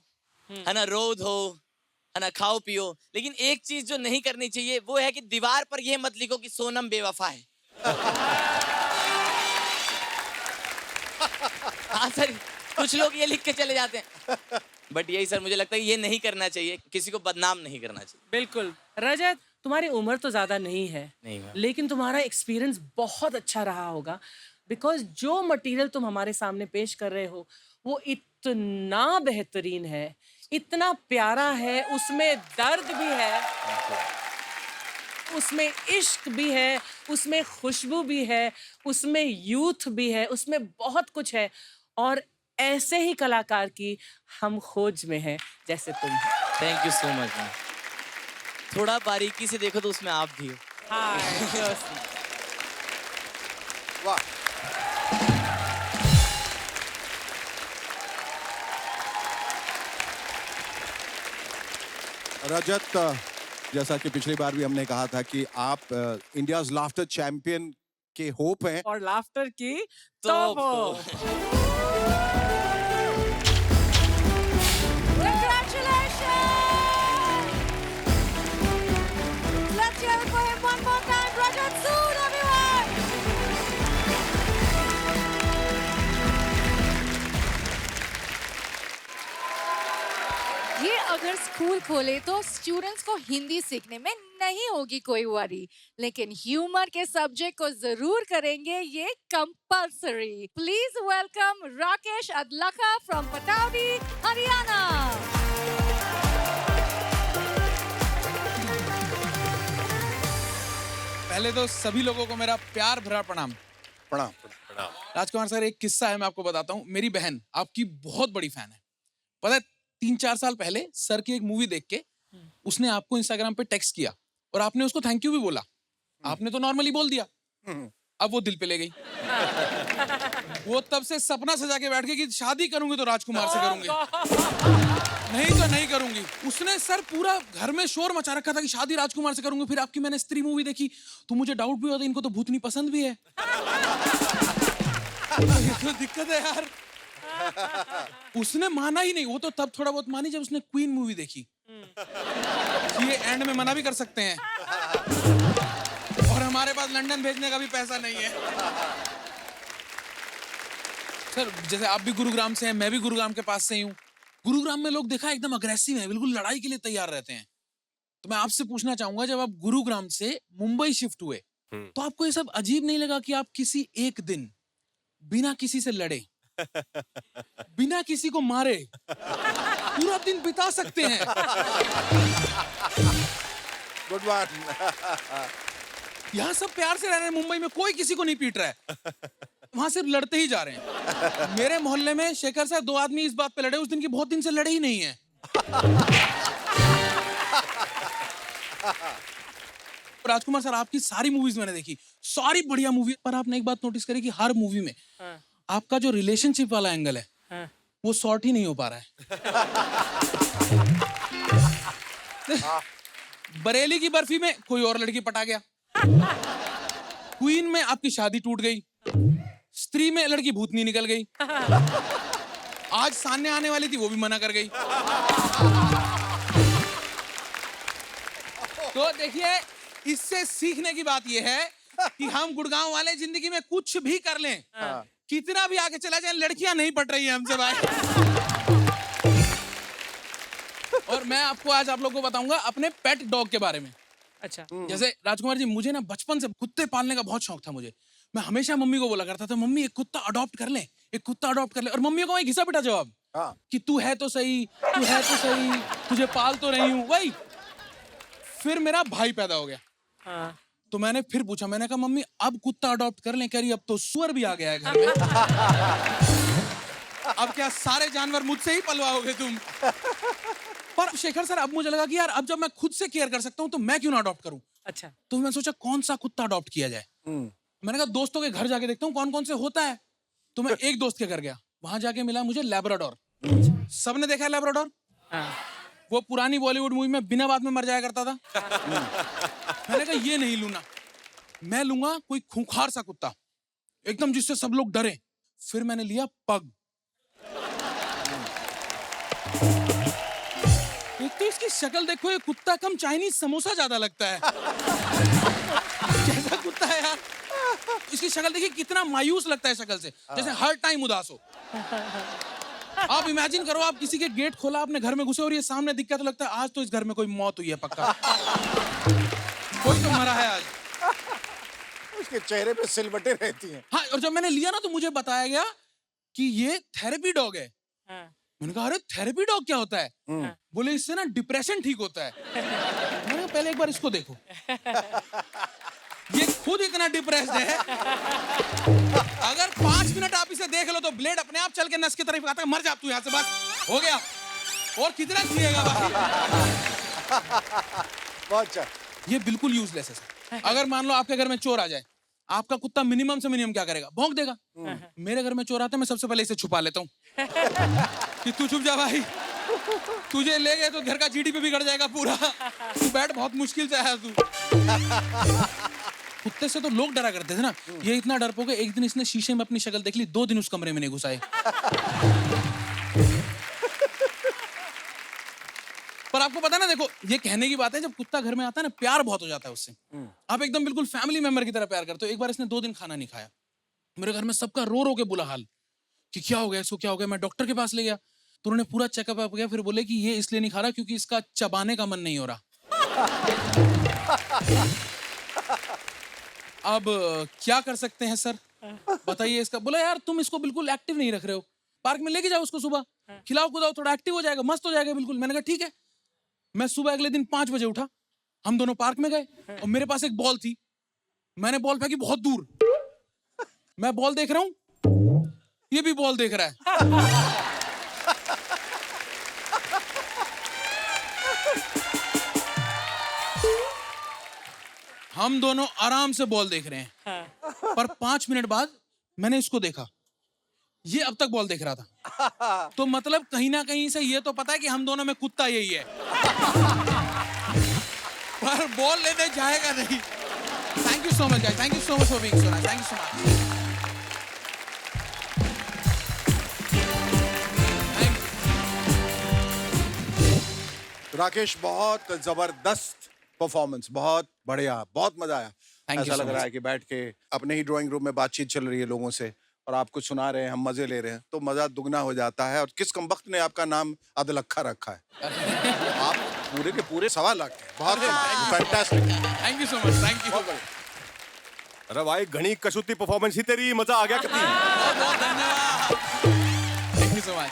है ना, रो धो, है ना, खाओ पियो, लेकिन एक चीज जो नहीं करनी चाहिए वो है कि दीवार पर ये मत लिखो कि सोनम बेवफा है। हाँ सर, कुछ लोग ये लिख के चले जाते हैं, बट यही सर मुझे लगता है ये नहीं करना चाहिए, किसी को बदनाम नहीं करना चाहिए। बिल्कुल। रजत, तुम्हारी उम्र तो ज्यादा नहीं है, लेकिन तुम्हारा एक्सपीरियंस बहुत अच्छा रहा होगा, बिकॉज जो मटेरियल तुम हमारे सामने पेश कर रहे हो वो इतना बेहतरीन है, इतना प्यारा है, उसमें दर्द भी है, उसमें इश्क भी है, उसमें खुशबू भी है, उसमें यूथ भी है, उसमें बहुत कुछ है। और ऐसे ही कलाकार की हम खोज में हैं जैसे तुम। Thank you so much ma'am. थोड़ा बारीकी से देखो तो उसमें आप भी हो। वाह। रजत, जैसा कि पिछली बार भी हमने कहा था कि आप इंडियाज लाफ्टर चैंपियन के होप हैं, और लाफ्टर की टॉप हो। ये अगर स्कूल खोले तो स्टूडेंट्स को हिंदी सीखने में नहीं होगी कोई वरी, लेकिन ह्यूमर के सब्जेक्ट को जरूर करेंगे ये compulsory. Please welcome Rakesh Adlakha from Pataudi, Haryana. पहले तो सभी लोगों को मेरा प्यार भरा प्रणाम। प्रणाम। राजकुमार सर, एक किस्सा है, मैं आपको बताता हूँ। मेरी बहन आपकी बहुत बड़ी फैन है। पता है 3-4 साल पहले सर की एक मूवी देख के उसने आपको इंस्टाग्राम पे टेक्स्ट किया और आपने उसको थैंक यू भी बोला। आपने तो नॉर्मली बोल दिया, अब वो दिल पे ले गई। वो तब से सपना सजा के बैठ गई कि शादी करूंगी तो राजकुमार से करूंगी, नहीं तो नहीं करूंगी। उसने सर पूरा घर में शोर मचा रखा था कि शादी राजकुमार से करूंगी। फिर आपकी मैंने स्त्री मूवी देखी तो मुझे डाउट भी होता इनको तो भूतनी पसंद भी है। ये तो दिक्कत है यार। उसने माना ही नहीं। वो तो तब थोड़ा बहुत मानी जब उसने क्वीन मूवी देखी। ये एंड में मना भी कर सकते हैं और हमारे पास लंदन भेजने का भी पैसा नहीं है। सर जैसे आप भी गुरुग्राम से हैं, मैं भी गुरुग्राम के पास से ही हूँ। गुरुग्राम में लोग देखा एकदम अग्रेसिव हैं, बिल्कुल लड़ाई के लिए तैयार रहते हैं। तो मैं आपसे पूछना चाहूंगा, जब आप गुरुग्राम से मुंबई शिफ्ट हुए तो आपको ये सब अजीब नहीं लगा कि आप किसी एक दिन बिना किसी से लड़े, बिना किसी को मारे पूरा दिन बिता सकते हैं? गुड बात। यहाँ सब प्यार से रह रहे हैं, मुंबई में कोई किसी को नहीं पीट रहा है, वहां सिर्फ लड़ते ही जा रहे हैं। मेरे मोहल्ले में शेखर साहब 2 आदमी इस बात पे लड़े, उस दिन की बहुत दिन से लड़े ही नहीं है। राजकुमार सर, आपकी सारी मूवीज मैंने देखी, सारी बढ़िया मूवी, पर आपने एक बात नोटिस करी कि हर मूवी में आपका जो रिलेशनशिप वाला एंगल है वो सॉर्ट ही नहीं हो पा रहा है। बरेली की बर्फी में कोई और लड़की पटा गया, क्वीन में आपकी शादी टूट गई, स्त्री में लड़की भूतनी निकल गई, आज सामने आने वाली थी वो भी मना कर गई। तो देखिए, इससे सीखने की बात यह है कि हम गुड़गांव वाले जिंदगी में कुछ भी कर लें, कितना भी आगे चला जाए, लड़कियां नहीं पट रही हैं हमसे भाई। और मैं आपको आज आप लोगों को बताऊंगा अपने पेट डॉग के बारे में। अच्छा। जैसे राजकुमार जी, मुझे ना बचपन से कुत्ते पालने का बहुत शौक था मुझे। मैं हमेशा मम्मी को बोला करता था, मम्मी एक कुत्ता अडॉप्ट कर ले, एक कुत्ता अडॉप्ट कर ले। और मम्मी को वही घिसा पिटा जवाब कि तू है तो सही, तू है तो सही, तुझे पाल तो रही हूँ वही। फिर मेरा भाई पैदा हो गया, तो मैंने फिर पूछा, मैंने कहा मम्मी अब कुत्ता अडॉप्ट कर लें? कह रही अब तो सुअर भी आ गया है घर में। अब क्या सारे जानवर मुझसे ही पलवाओगे तुम? पर शेखर सर, अब मुझे लगा कि यार अब जब मैं खुद से केयर कर सकता हूँ तो मैं क्यों ना अडॉप्ट करूं। अच्छा। तो मैं सोचा कौन सा कुत्ता अडॉप्ट किया जाए। मैंने कहा दोस्तों के घर जाके देखता हूँ कौन कौन से होता है। तो मैं एक दोस्त के घर गया, वहां जाके मिला मुझे लैब्राडोर। सबने देखा है लैब्राडोर? वो पुरानी बॉलीवुड मूवी में बिना बात में मर जाया करता था। मैंने कहा ये नहीं लूंगा, मैं लूंगा कोई खूंखार सा कुत्ता, एकदम जिससे सब लोग डरे। फिर मैंने लिया पग। एक तो इसकी शक्ल देखो, ये कुत्ता कम चाइनीज समोसा ज्यादा लगता है। कैसा कुत्ता है यार? इसकी शक्ल देखिए कितना मायूस लगता है शक्ल से, जैसे हर टाइम उदास हो। आप इमेजिन करो, आप किसी के गेट खोला, आपने घर में घुसे और ये सामने दिख गया तो लगता है आज तो इस घर में कोई मौत हुई है पक्का। कोई तो मरा है आज। उसके चेहरे पे सिलवटें रहती हैं। हाँ, और जब मैंने लिया ना तो मुझे बताया गया कि ये थेरेपी डॉग है। मैंने कहा अरे थेरेपी डॉग क्या होता है? बोले इससे ना डिप्रेशन ठीक होता है। मैंने कहा पहले एक बार इसको देखो, ये खुद इतना डिप्रेस्ड है, अगर 5 मिनट आप इसे देख लो तो ब्लेड अपने आप चल के नस की तरफ आता है, मर जा तू यहाँ से, बस हो गया। और कितना जिएगा भाई? बहुत अच्छा। ये बिल्कुल यूजलेस है सर। अगर मान लो आपके घर में चोर आ जाए, आपका कुत्ता मिनिमम से मिनिमम क्या करेगा? भौंक देगा। मेरे घर में चोर आता है, मैं सबसे पहले इसे छुपा लेता हूँ कि तू छुप जा भाई, तुझे ले गए तो घर का जीडीपी बिगड़ जाएगा पूरा, तू बैठ, बहुत मुश्किल से आया तू। कुत्ते से तो लोग डरा करते थे ना, ये इतना डरपोक है, एक दिन इसने शीशे में अपनी शक्ल देख ली, 2 दिन उस कमरे में नहीं घुसाए। पर आपको पता ना, देखो ये कहने की बात है, जब कुत्ता घर में आता है ना, प्यार बहुत हो जाता है उससे। आप एकदम बिल्कुल फैमिली मेंबर की तरह प्यार करते हो। एक बार इसने 2 दिन खाना नहीं खाया, मेरे घर में सबका रो रो के बुरा हाल कि क्या हो गया इसको, क्या हो गया। मैं डॉक्टर के पास ले गया तो उन्होंने पूरा चेकअप अप किया, फिर बोले कि ये इसलिए नहीं खा रहा क्योंकि इसका चबाने का मन नहीं हो रहा। अब क्या कर सकते हैं सर, बताइए इसका। बोला यार तुम इसको बिल्कुल एक्टिव नहीं रख रहे हो, पार्क में लेके जाओ उसको, सुबह खिलाओ कुदाओ, थोड़ा एक्टिव हो जाएगा, मस्त हो जाएगा बिल्कुल। मैंने कहा ठीक है। मैं सुबह अगले दिन 5 बजे उठा, हम दोनों पार्क में गए और मेरे पास एक बॉल थी, मैंने बॉल फेंकी बहुत दूर। मैं बॉल देख रहा हूं, ये भी बॉल देख रहा है। हम दोनों आराम से बॉल देख रहे हैं, पर 5 मिनट बाद मैंने इसको देखा, ये अब तक बॉल देख रहा था। तो मतलब कहीं ना कहीं से ये तो पता है कि हम दोनों में कुत्ता यही है, पर बॉल लेने जाएगा नहीं। Thank you so much guys, thank you so much for being so nice, thank you so much. Rakesh, बहुत जबरदस्त परफॉर्मेंस, बहुत बढ़िया, बहुत मजा आया। Thank you ऐसा so लग रहा much. है कि बैठ के अपने ही ड्राइंग रूम में बातचीत चल रही है लोगों से और आप कुछ सुना रहे हैं, हम मजे ले रहे हैं, तो मजा दुगना हो जाता है। और किस कमबख्त ने आपका नाम अदलखा रखा है? आप पूरे के पूरे 1.25 लाख हैं। बहुत fantastic. Thank you so much, thank you. अरे भाई घनी कसूती परफॉर्मेंस ही तेरी, मजा आ गया कितनी। बहुत धन्यवाद, थैंक यू सो मच।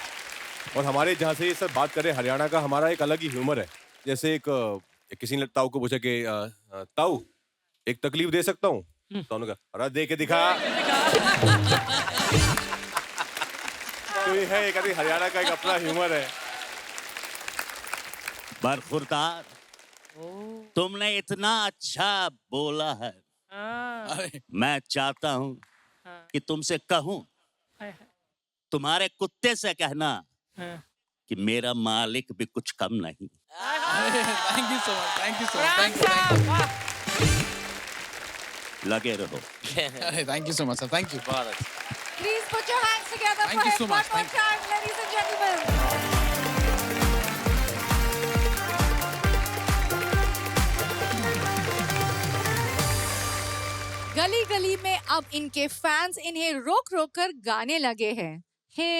और हमारे जहाँ से ये सब बात करें हरियाणा का, हमारा एक अलग ही ह्यूमर है। जैसे एक किसी ने ताऊ को पूछा कि ताऊ एक तकलीफ दे सकता हूँ, ताऊ ने कहा अरे दे के दिखा। तो ये है एक हरियाणा का एक अपना ह्यूमर है। बरखुरदार, तुमने इतना अच्छा बोला है, अरे मैं चाहता हूँ कि तुमसे कहूँ, तुम्हारे कुत्ते से कहना कि मेरा मालिक भी कुछ कम नहीं। Thank you so much, thank you so much, thank you. लगे रहो। अरे thank you so much sir, thank you. बहुत अच्छा। Please put your hands together Thank for you him so much. one more Thank you. time, ladies and gentlemen. गली गली में अब इनके फैंस इन्हें रोक रोक कर गाने लगे हैं, हे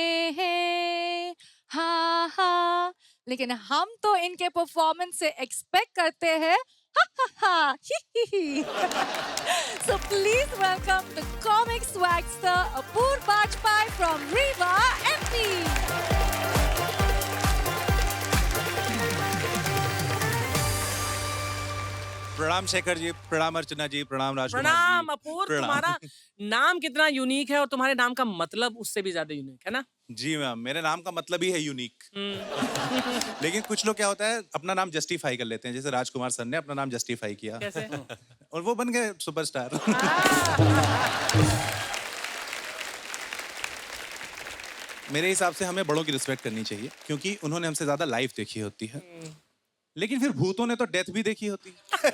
हा हा, लेकिन हम तो इनके परफॉर्मेंस से एक्सपेक्ट करते हैं ha ha ha, hi hi hi. So please welcome the comic swagster Apoor Bajpai from Riva, MP. प्रणाम शेखर जी, प्रणाम अर्चना जी, प्रणाम राजकुमार प्रणाम जी। अपूर, प्रणाम। तुम्हारा नाम कितना यूनिक है और तुम्हारे नाम का मतलब उससे भी ज्यादा यूनिक है ना। जी मैम, मेरे नाम का मतलब ही है यूनिक। लेकिन कुछ लोग क्या होता है अपना नाम जस्टिफाई कर लेते हैं, जैसे राजकुमार सर ने अपना नाम जस्टिफाई किया। कैसे? और वो बन गए सुपरस्टार। मेरे हिसाब से हमें बड़ों की रिस्पेक्ट करनी चाहिए, क्योंकि उन्होंने हमसे ज्यादा लाइफ देखी होती है। लेकिन फिर भूतों ने तो डेथ भी देखी होती है।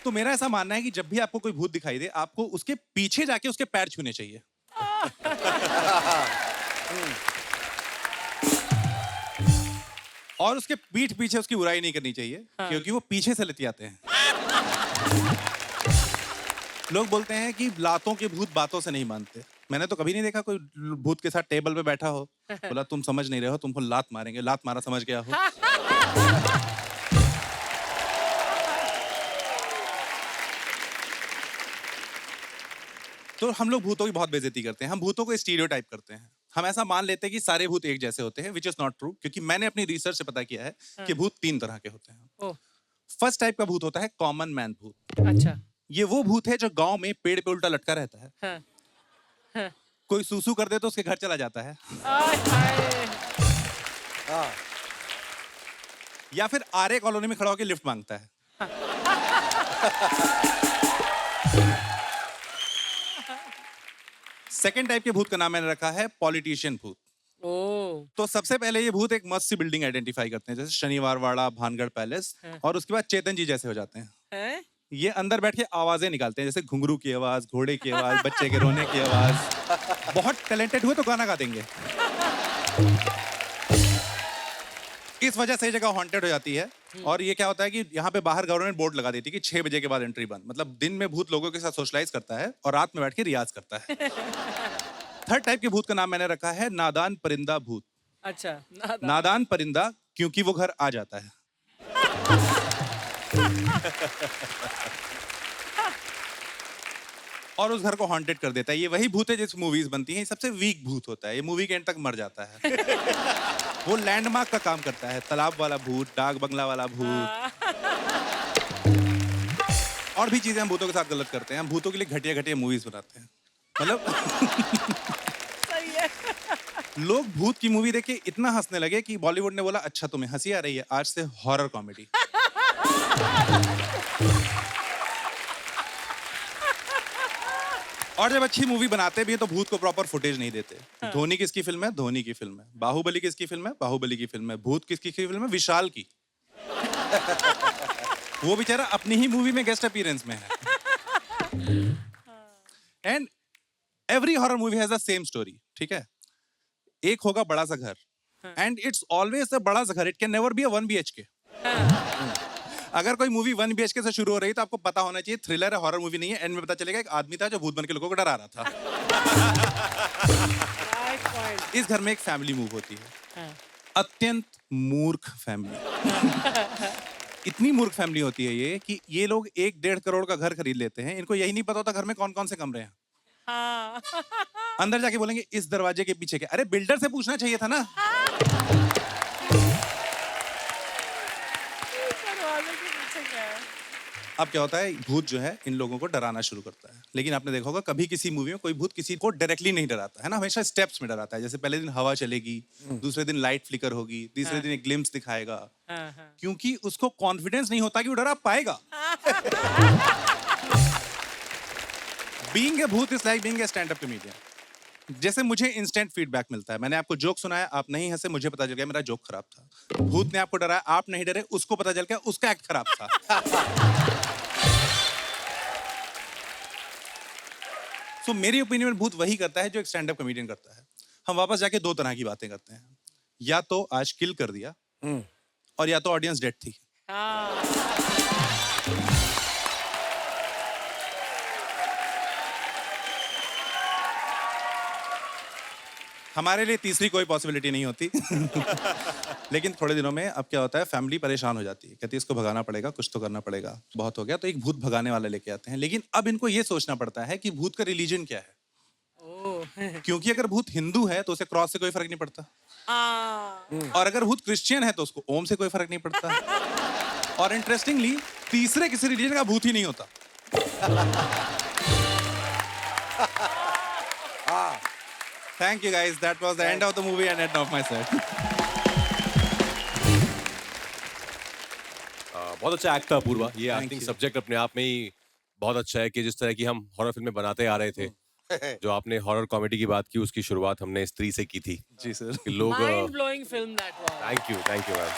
तो मेरा ऐसा मानना है कि जब भी आपको कोई भूत दिखाई दे, आपको उसके पीछे जाके उसके पैर छूने चाहिए। और उसके पीठ पीछे उसकी बुराई नहीं करनी चाहिए, क्योंकि वो पीछे से लतियाते हैं। लोग बोलते हैं कि लातों के भूत बातों से नहीं मानते। मैंने तो कभी नहीं देखा कोई भूत के साथ टेबल पे बैठा हो, बोला तुम समझ नहीं रहे हो, तुमको लात मारेंगे, लात मारा समझ गया हो। तो हम लोग भूतों की बहुत बेइज्जती करते हैं, हम भूतों को स्टीरियोटाइप करते हैं। हम ऐसा मान लेते हैं कि सारे भूत एक जैसे होते हैं, विच इज नॉट ट्रू, क्योंकि मैंने अपनी रिसर्च से पता किया है कि भूत 3 तरह के होते हैं। फर्स्ट टाइप का भूत होता है कॉमन मैन भूत। अच्छा। ये वो भूत है जो गांव में पेड़ पे उल्टा लटका रहता है। कोई सूसू कर दे तो उसके घर चला जाता है। या फिर आर्य कॉलोनी में खड़ा होकर लिफ्ट मांगता है। सेकेंड टाइप के भूत का नाम मैंने रखा है पॉलिटिशियन भूत। तो सबसे पहले ये भूत एक मस्त सी बिल्डिंग आइडेंटिफाई करते हैं, जैसे शनिवार वाड़ा, भानगढ़ पैलेस, और उसके बाद चेतन जी जैसे हो जाते हैं। ये अंदर बैठ के आवाजें निकालते हैं, जैसे घुंघरू की आवाज, घोड़े की आवाज, बच्चे के रोने की आवाज। बहुत टैलेंटेड हुए तो गाना गा देंगे। इस वजह से ये जगह हॉन्टेड हो जाती है। और ये क्या होता है कि यहाँ पे बाहर गवर्नमेंट बोर्ड लगा देती है कि 6 बजे के बाद एंट्री बंद। मतलब दिन में भूत लोगों के साथ सोशलाइज करता है और रात में बैठ के रियाज करता है। थर्ड टाइप के भूत का नाम मैंने रखा है नादान परिंदा भूत। अच्छा, नादान परिंदा क्योंकि वो घर आ जाता है। और उस घर को हॉन्टेड कर देता है। ये वही भूत है जिस मूवीज बनती हैं, सबसे वीक भूत होता है। ये मूवी के एंड तक मर जाता है। वो लैंडमार्क का काम करता है, तालाब वाला भूत, डाक बंगला वाला भूत। और भी चीजें हम भूतों के साथ गलत करते हैं, हम भूतों के लिए घटिया घटिया मूवीज बनाते हैं। मतलब सही है। लोग भूत की मूवी देख के इतना हंसने लगे कि बॉलीवुड ने बोला अच्छा तुम्हें हंसी आ रही है, आज से हॉरर कॉमेडी। और जब अच्छी मूवी बनाते भी हैं तो भूत को प्रॉपर फुटेज नहीं देते। धोनी किसकी फिल्म है? धोनी की फिल्म है। बाहुबली किसकी फिल्म है? बाहुबली की फिल्म है। भूत किसकी फिल्म है? विशाल की। वो बेचारा अपनी ही मूवी में गेस्ट अपीयरेंस में है। And every horror movie has the same story, ठीक है? एक होगा बड़ा सा घर, एंड इट्स ऑलवेज अ बड़ा सा घर, it can never be a 1 BHK। अगर कोई मूवी 1 BHK से शुरू हो रही है तो आपको पता होना चाहिए थ्रिलर है, हॉरर मूवी नहीं है। एंड में पता चलेगा एक आदमी था जो भूत बन के लोगों को डरा रहा था। इस घर में एक फैमिली मूव होती है, अत्यंत मूर्ख फैमिली। इतनी मूर्ख फैमिली होती है ये कि ये लोग 1-1.5 करोड़ का घर खरीद लेते हैं, इनको यही नहीं पता होता घर में कौन कौन से कमरे हैं। अंदर जाके बोलेंगे इस दरवाजे के पीछे क्या? अरे बिल्डर से पूछना चाहिए था ना। अब क्या होता है, भूत जो है इन लोगों को डराना शुरू करता है। लेकिन आपने देखा होगा कभी किसी मूवी में कोई भूत किसी को डायरेक्टली नहीं डराता है ना, हमेशा स्टेप्स में डराता है। जैसे पहले दिन हवा चलेगी, दूसरे दिन लाइट फ्लिकर होगी, तीसरे दिन एक ग्लिम्स दिखाएगा, क्योंकि उसको कॉन्फिडेंस नहीं होता कि वो डरा पाएगा। बीइंग ए भूत is like being a stand up comedian. जैसे मुझे इंस्टेंट फीडबैक मिलता है, मैंने आपको जोक सुनाया, आप नहीं हंसे, मुझे पता चल गया मेरा जोक खराब था। भूत ने आपको डराया, आप नहीं डरे, उसको पता चल गया उसका एक्ट खराब था। So, मेरी ओपिनियन में भूत वही करता है जो एक स्टैंड अप कॉमेडियन करता है। हम वापस जाके 2 तरह की बातें करते हैं, या तो आज किल कर दिया और या तो ऑडियंस डेड थी। हमारे लिए तीसरी कोई पॉसिबिलिटी नहीं होती। लेकिन थोड़े दिनों में अब क्या होता है, फैमिली परेशान हो जाती है, कहती है इसको भगाना पड़ेगा, कुछ तो करना पड़ेगा, बहुत हो गया, तो एक भूत भगाने वाला लेके आते हैं। लेकिन अब इनको ये सोचना पड़ता है कि भूत का रिलीजन क्या है। क्योंकि अगर भूत हिंदू है तो उसे क्रॉस से कोई फर्क नहीं पड़ता, और अगर भूत क्रिश्चियन है तो उसको ओम से कोई फर्क नहीं पड़ता, और इंटरेस्टिंगली तीसरे किसी रिलीजन का भूत ही नहीं होता। Thank you guys. That was the end of the movie and end of my set. बहुत अच्छा एक्ट था अपूर्वा। ये एक्टिंग सब्जेक्ट अपने आप में ही बहुत अच्छा है कि जिस तरह की हम हॉरर फिल्में बनाते आ रहे थे, जो आपने हॉरर कॉमेडी की बात की, उसकी शुरुआत हमने स्त्री से की थी। जी सर। कि लोग mind blowing film that was. Thank you ma'am.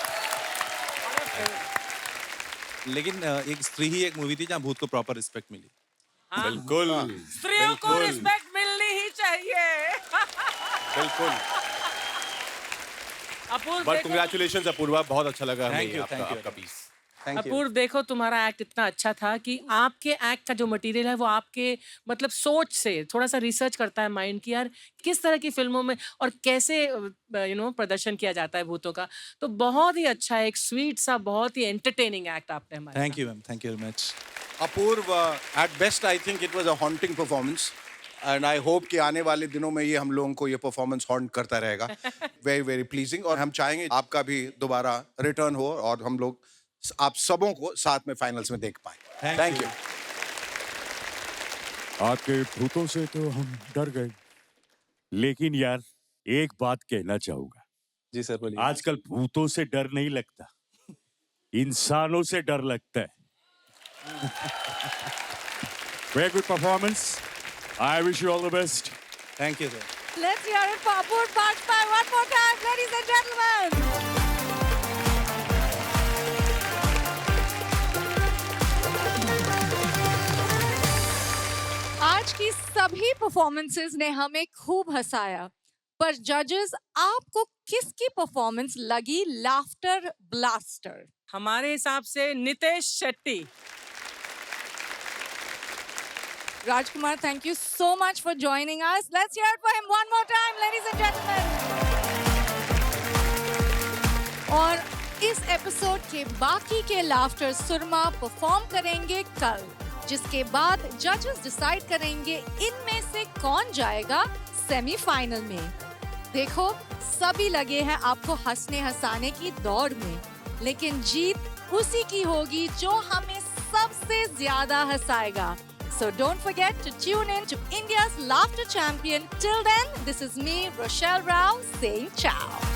लेकिन एक स्त्री ही एक मूवी थी जहाँ भूत को प्रॉपर रिस्पेक्ट मिली। बिल्कुल स्त्रियों को रिस्पेक्ट मिलनी ही चाहिए। बिल्कुल। अपूर्व, बट कांग्रेचुलेशंस अपूर्वा, बहुत अच्छा लगा हमें Thank you, आपका thank you. आपका पीस। अपूर्व, देखो तुम्हारा एक्ट इतना अच्छा था कि आपके एक्ट का जो मटेरियल है वो आपके मतलब सोच से थोड़ा सा रिसर्च करता है माइंड की, यार किस तरह की फिल्मों में और कैसे प्रदर्शन किया जाता है भूतों का। तो बहुत ही अच्छा, एक स्वीट सा, बहुत ही एंटरटेनिंग एक्ट आपने हमारे thank you ma'am, thank you very much. Apurva, at best I think it was a haunting performance and I hope कि आने वाले दिनों में ये हम लोगों को ये परफॉर्मेंस हॉन्ट करता रहेगा। वेरी वेरी प्लीजिंग, और हम चाहेंगे आपका भी दोबारा रिटर्न हो और हम लोग आप सबों को साथ में फाइनल्स में देख पाए। Thank you. आपके भूतों से तो हम डर गए, लेकिन यार एक बात कहना चाहूंगा। जी सर बोलिए। आजकल भूतों से डर नहीं लगता, इंसानों से डर लगता है। Very good performance. I wish you all the best. Thank you sir. Let's hear it for Apurva Bajpai one more time, ladies and gentlemen. आज की सभी परफॉर्मेंसेस ने हमें खूब हंसाया, पर जजेस आपको किसकी परफॉर्मेंस लगी लाफ्टर ब्लास्टर? हमारे हिसाब से Nitesh Shetty. Rajkumar, thank you so much for joining us. Let's hear it for him one more time, ladies and gentlemen. और इस एपिसोड के बाकी के लाफ्टर सुरमा परफॉर्म करेंगे कल, जिसके बाद जजेस डिसाइड करेंगे इनमें से कौन जाएगा सेमीफाइनल में। देखो, सभी लगे हैं आपको हंसने हंसाने की दौड़ में, लेकिन जीत उसी की होगी जो हमें सबसे से ज्यादा हंसाएगा. So don't forget to tune in to India's Laughter Champion. Till then, this is me, Rochelle Rao, saying ciao.